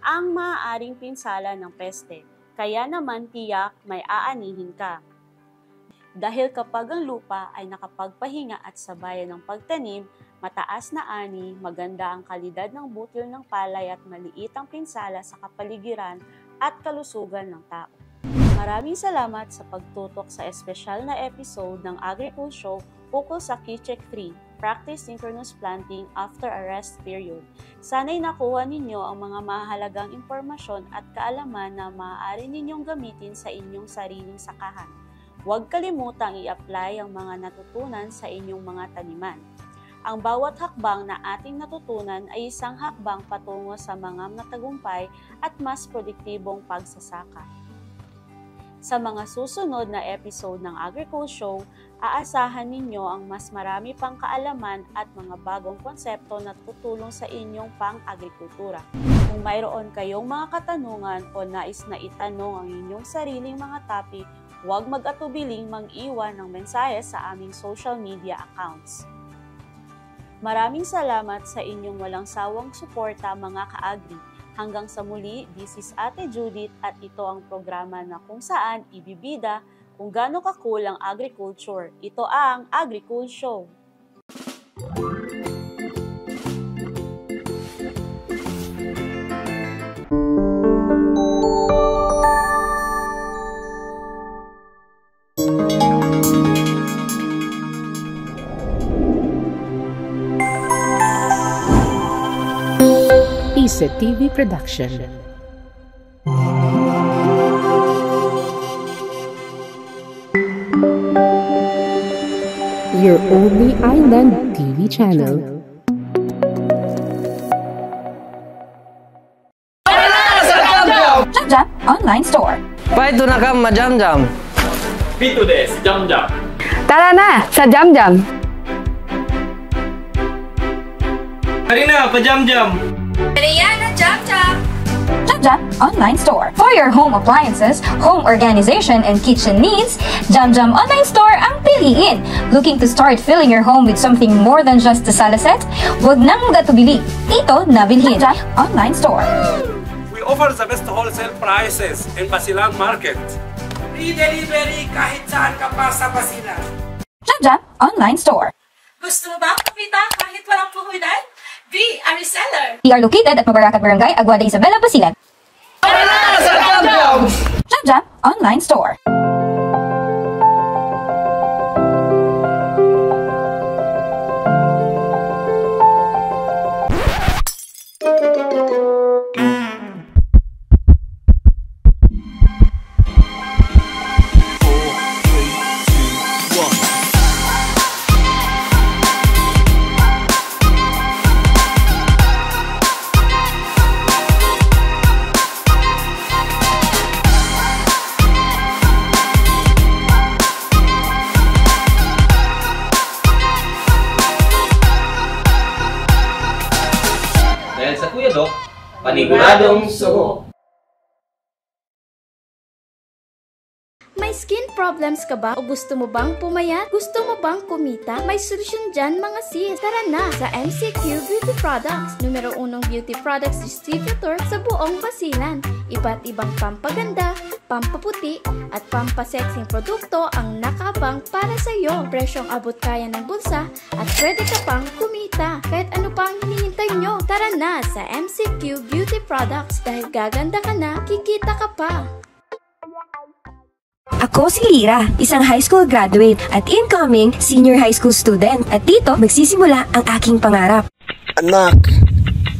ang maaaring pinsala ng peste. Kaya naman tiyak may aanihin ka. Dahil kapag ang lupa ay nakapagpahinga at sabayan ng pagtanim, mataas na ani, maganda ang kalidad ng butil ng palay at maliit ang pinsala sa kapaligiran at kalusugan ng tao. Maraming salamat sa pagtutok sa espesyal na episode ng Agri-Cool Show ukol sa Kitcheck 3, Practice Synchronous Planting After a Rest Period. Sana'y nakuha ninyo ang mga mahalagang impormasyon at kaalaman na maaari ninyong gamitin sa inyong sariling sakahan. Huwag kalimutang i-apply ang mga natutunan sa inyong mga taniman. Ang bawat hakbang na ating natutunan ay isang hakbang patungo sa mga matagumpay at mas produktibong pagsasaka. Sa mga susunod na episode ng Agri-Cool Show, aasahan ninyo ang mas marami pang kaalaman at mga bagong konsepto na tutulong sa inyong pang-agrikultura. Kung mayroon kayong mga katanungan o nais na itanong ang inyong sariling mga topic, huwag mag-atubiling mag-iwan ng mensahe sa aming social media accounts. Maraming salamat sa inyong walang sawang suporta mga ka-agri. Hanggang sa muli, this is Ate Judith at ito ang programa na kung saan ibibida kung gaano ka-cool ang agriculture. Ito ang Agri-Cool Show. Isa TV Production. Your only island TV channel. Jam Jam Online Store. Paito na ka, Jam Jam. Pito des, Jam Jam. Tara na sa Jam Jam. Karina, pa-Jam Jam. Mariana, Jam Jam. Jam Jam Online Store. For your home appliances, home organization, and kitchen needs, Jam Jam Online Store ang piliin. Looking to start filling your home with something more than just a sala set? Huwag nang magatubili. Ito na bilhin. Jam Jam Online Store. We offer the best wholesale prices in Basilan Market. Free delivery kahit saan ka pa sa Basilan. Jam Jam Online Store. Gusto mo ba kumita kahit walang puhunan? Be a reseller. We are located at Mabaracat Barangay, Aguada, Isabela, Basilan. Jam Jam Online Store. Dahil sa Kuya Doc, paniguradong suho. May skin problems ka ba o gusto mo bang pumayat? Gusto mo bang kumita? May solusyon dyan mga sis. Tara na sa MCQ Beauty Products, numero 1 beauty products distributor sa buong Basilan. Iba't ibang pampaganda, pampaputi, at pampasexing produkto ang nakabang para sa iyo. Presyong abot kaya ng bulsa at pwede ka pang kumita. Kahit ano pa ang hinihintay nyo, tara na sa MCQ Beauty Products dahil gaganda ka na, kikita ka pa. Ako si Lira, isang high school graduate at incoming senior high school student. At dito magsisimula ang aking pangarap. Anak,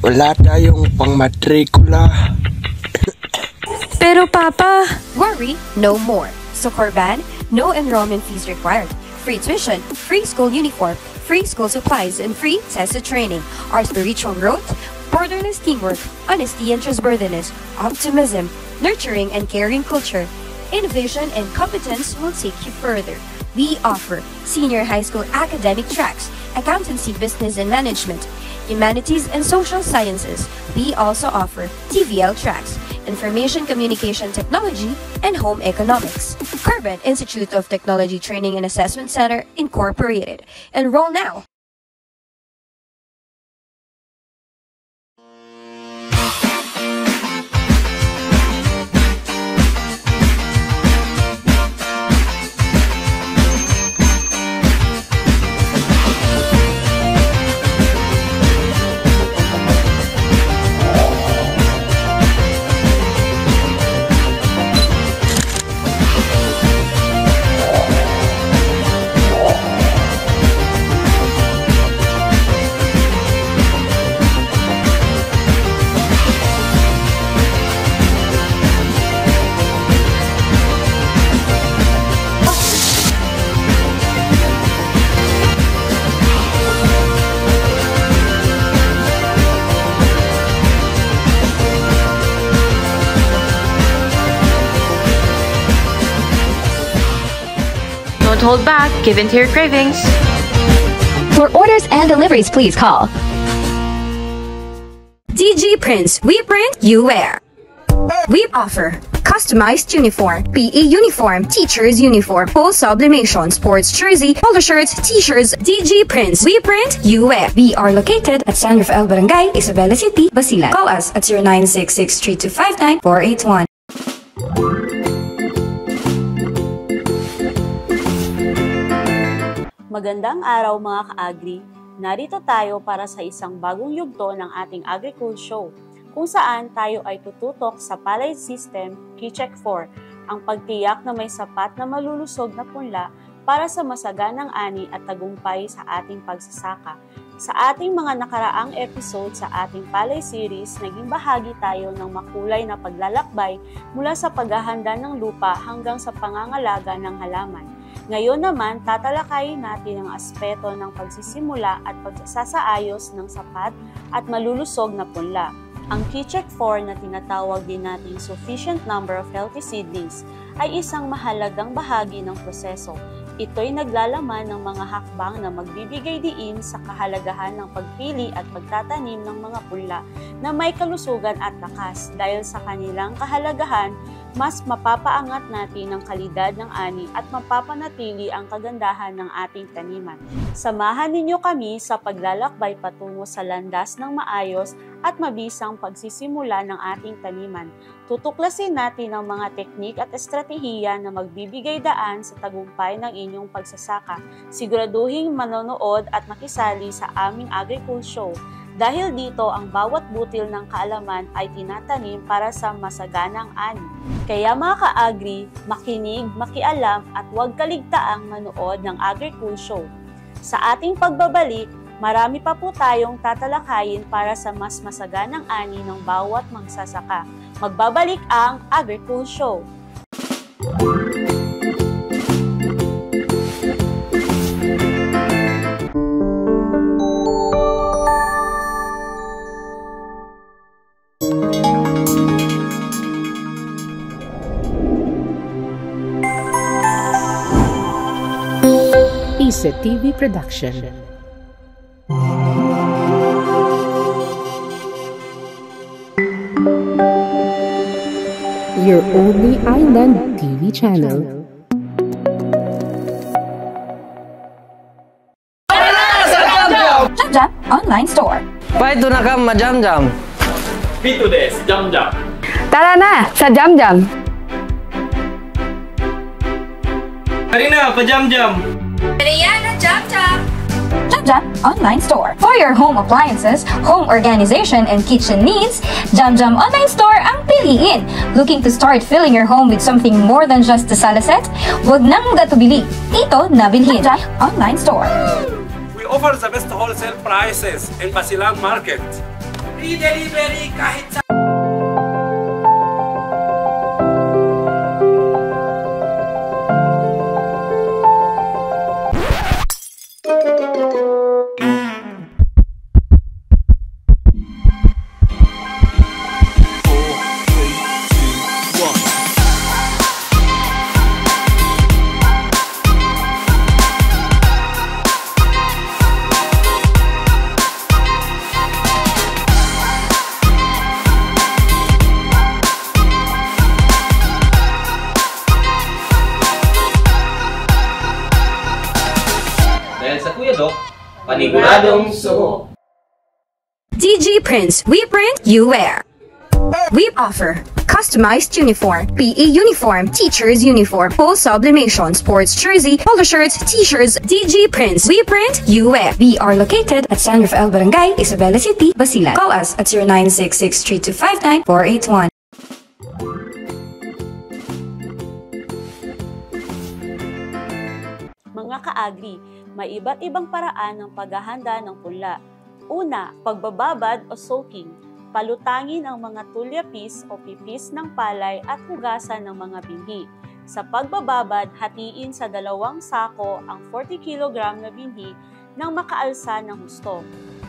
wala tayong pangmatrikula. Pero Papa, worry no more. So Corban, no enrollment fees required. Free tuition, free school uniform, free school supplies, and free tested training. Our spiritual growth, borderless teamwork, honesty and trustworthiness, optimism, nurturing and caring culture, innovation and competence will take you further. We offer senior high school academic tracks, accountancy, business and management, humanities and social sciences. We also offer TVL tracks, information communication technology, and home economics. Corbin Institute of Technology Training and Assessment Center, Incorporated. Enroll now. Don't hold back, give in to your cravings. For orders and deliveries, please call DG Prints. We print, you wear. We offer customized uniform, PE uniform, teacher's uniform, full sublimation, sports jersey, polo shirts, t-shirts, DG Prints. We print, you wear. We are located at San Rafael Barangay, Isabela City, Basilan. Call us at 0966-3259-481. Magandang araw mga ka-agri! Narito tayo para sa isang bagong yugto ng ating AgriCool Show, kung saan tayo ay tututok sa Palay System Keycheck 4, ang pagtiyak na may sapat na malulusog na punla para sa masaganang ani at tagumpay sa ating pagsasaka. Sa ating mga nakaraang episode sa ating Palay Series, naging bahagi tayo ng makulay na paglalakbay mula sa paghahanda ng lupa hanggang sa pangangalaga ng halaman. Ngayon naman, tatalakayin natin ang aspeto ng pagsisimula at pagsasaayos ng sapat at malulusog na punla. Ang Keycheck 4 na tinatawag din nating sufficient number of healthy seedlings ay isang mahalagang bahagi ng proseso. Ito'y naglalaman ng mga hakbang na magbibigay diin sa kahalagahan ng pagpili at pagtatanim ng mga punla na may kalusugan at lakas. Dahil sa kanilang kahalagahan, mas mapapaangat natin ang kalidad ng ani at mapapanatili ang kagandahan ng ating taniman. Samahan ninyo kami sa paglalakbay patungo sa landas ng maayos at mabisang pagsisimula ng ating taniman. Tutuklasin natin ang mga teknik at estratehiya na magbibigay daan sa tagumpay ng inyong pagsasaka. Siguraduhin manonood at makisali sa aming AgriCool Show. Dahil dito, ang bawat butil ng kaalaman ay tinatanim para sa masaganang ani. Kaya mga ka-agri, makinig, makialam at huwag kaligtaang manood ng AgriCool Show. Sa ating pagbabalik, marami pa po tayong tatalakayin para sa mas masaganang ani ng bawat magsasaka. Magbabalik ang AgriCool Show. Isa TV Production. Your only island TV channel. Jam Jam Online Store. Paito na ka, ma-Jam-Jam. Pito des, Jam-Jam. Tara na sa Jam Jam. Karina, pa-Jam-Jam. Mariana, Jam Jam. Jam Jam Online Store. For your home appliances, home organization, and kitchen needs, Jam Jam Online Store ang piliin. Looking to start filling your home with something more than just a sala set? Huwag nang gatubili. Dito na bilhin. Jam Jam Online Store. We offer the best wholesale prices in Basilan Market. Free delivery kahit sa... paniguradong suho. DG Prints, we print, you wear. We offer customized uniform, PE uniform, teacher's uniform, full sublimation, sports jersey, polo shirts, t-shirts. DG Prints, we print, you wear. We are located at San Rafael Barangay, Isabela City, Basilan. Call us at 0966-3259-481. Mga ka-agri, may iba't ibang paraan ng paghahanda ng punla. Una, pagbababad o soaking. Palutangin ang mga tulyapis o pipis ng palay at hugasan ng mga binhi. Sa pagbababad, hatiin sa 2 sako ang 40 kg na binhi nang makaalsa ng husto.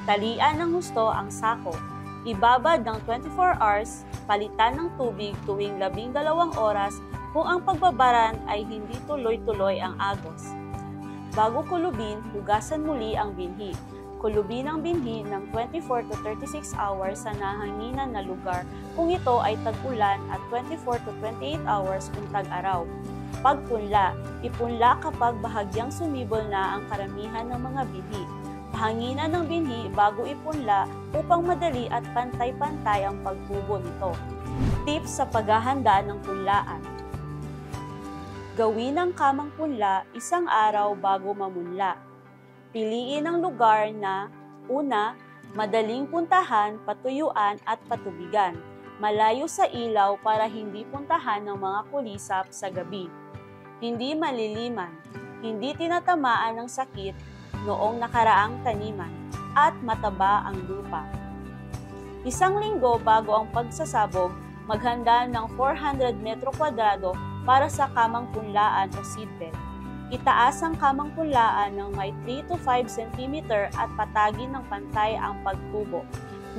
Talian ng husto ang sako. Ibabad ng 24 hours, palitan ng tubig tuwing 12 oras kung ang pagbabaran ay hindi tuloy-tuloy ang agos. Bago kulubin, hugasan muli ang binhi. Kulubin ang binhi ng 24 to 36 hours sa nahanginan na lugar kung ito ay tag-ulan at 24 to 28 hours kung tag-araw. Pagpunla, ipunla kapag bahagyang sumibol na ang karamihan ng mga binhi. Pahanginan ng binhi bago ipunla upang madali at pantay-pantay ang pagtubo nito. Tips sa paghahanda ng punlaan. Gawin ang kamang punla 1 araw bago mamunla. Piliin ang lugar na, una, madaling puntahan, patuyuan at patubigan. Malayo sa ilaw para hindi puntahan ng mga kulisap sa gabi. Hindi maliliman, hindi tinatamaan ng sakit noong nakaraang taniman, at mataba ang lupa. 1 linggo bago ang pagsasabog, maghanda ng 400 metro kwadrado para sa kamang punlaan o seedbed. Itaas ang kamang punlaan ng may 3 to 5 cm at patagin ng pantay ang pagtubo.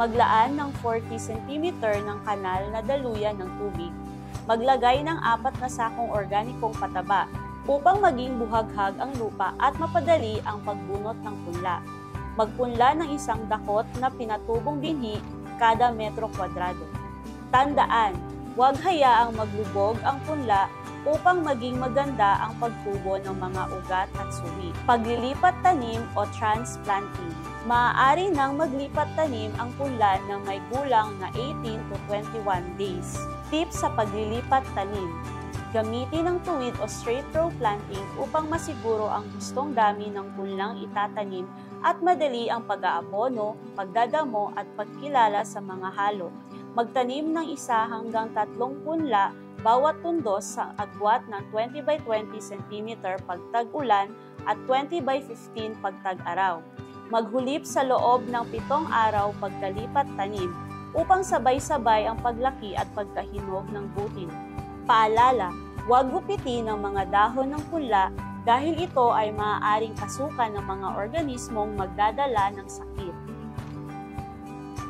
Maglaan ng 40 cm ng kanal na daluyan ng tubig. Maglagay ng 4 na sakong organikong pataba upang maging buhaghag ang lupa at mapadali ang pagbunot ng punla. Magpunla ng 1 dakot na pinatubong binhi kada metro kwadrado. Tandaan, huwag hayaang maglubog ang punla upang maging maganda ang pagtubo ng mga ugat at suwi. Paglilipat tanim o transplanting. Maaari nang maglipat tanim ang punla na may gulang na 18 to 21 days. Tips sa paglilipat tanim. Gamitin ang tuwid o straight row planting upang masiguro ang gustong dami ng punlang itatanim at madali ang pag-aabono, pagdadamo at pagkilala sa mga halo. Magtanim ng 1 hanggang 3 punla bawat tundos sa agwat ng 20 by 20 cm pag tag-ulan at 20 by 15 pag tag-araw. Maghulip sa loob ng 7 araw pagkalipat tanim upang sabay-sabay ang paglaki at pagkahinog ng butil. Paalala, huwag gupitin ang mga dahon ng punla dahil ito ay maaaring kasukan ng mga organismong magdadala ng sakit.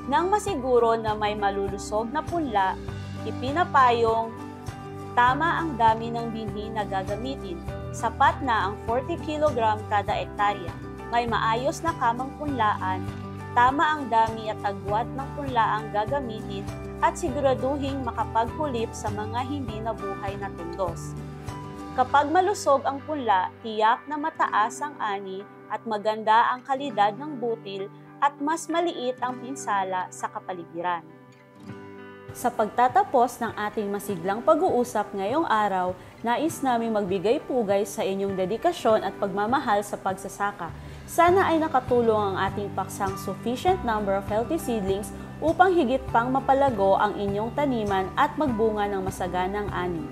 Nang masiguro na may malulusog na punla, ipinapayong tama ang dami ng binhi na gagamitin. Sapat na ang 40 kg kada ektarya. May maayos na kamang punlaan, tama ang dami at agwat ng punlaang gagamitin at siguraduhing makapaghulip sa mga hindi nabuhay na tundos. Kapag malusog ang punla, tiyak na mataas ang ani at maganda ang kalidad ng butil at mas maliit ang pinsala sa kapaligiran. Sa pagtatapos ng ating masiglang pag-uusap ngayong araw, nais naming magbigay pugay sa inyong dedikasyon at pagmamahal sa pagsasaka. Sana ay nakatulong ang ating paksang sufficient number of healthy seedlings upang higit pang mapalago ang inyong taniman at magbunga ng masaganang ani.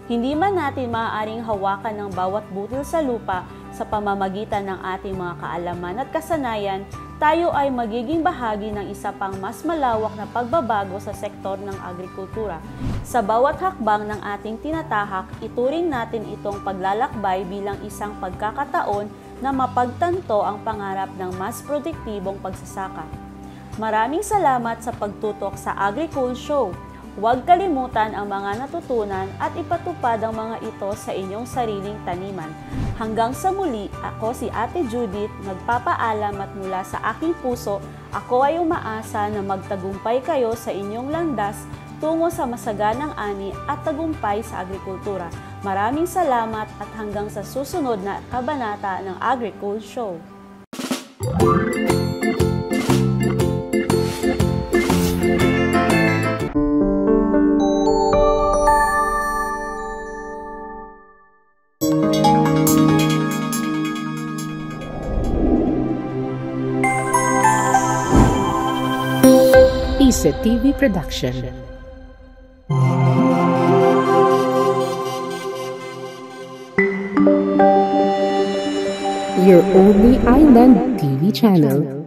Hindi man natin maaaring hawakan ng bawat butil sa lupa sa pamamagitan ng ating mga kaalaman at kasanayan, tayo ay magiging bahagi ng isa pang mas malawak na pagbabago sa sektor ng agrikultura. Sa bawat hakbang ng ating tinatahak, ituring natin itong paglalakbay bilang isang pagkakataon na mapagtanto ang pangarap ng mas produktibong pagsasaka. Maraming salamat sa pagtutok sa AgriCool Show. Huwag kalimutan ang mga natutunan at ipatupad ang mga ito sa inyong sariling taniman. Hanggang sa muli, ako si Ate Judith, nagpapaalam at mula sa aking puso, ako ay umaasa na magtagumpay kayo sa inyong landas tungo sa masaganang ani at tagumpay sa agrikultura. Maraming salamat at hanggang sa susunod na kabanata ng AgriCool Show. Isa TV Production. Your only island TV channel.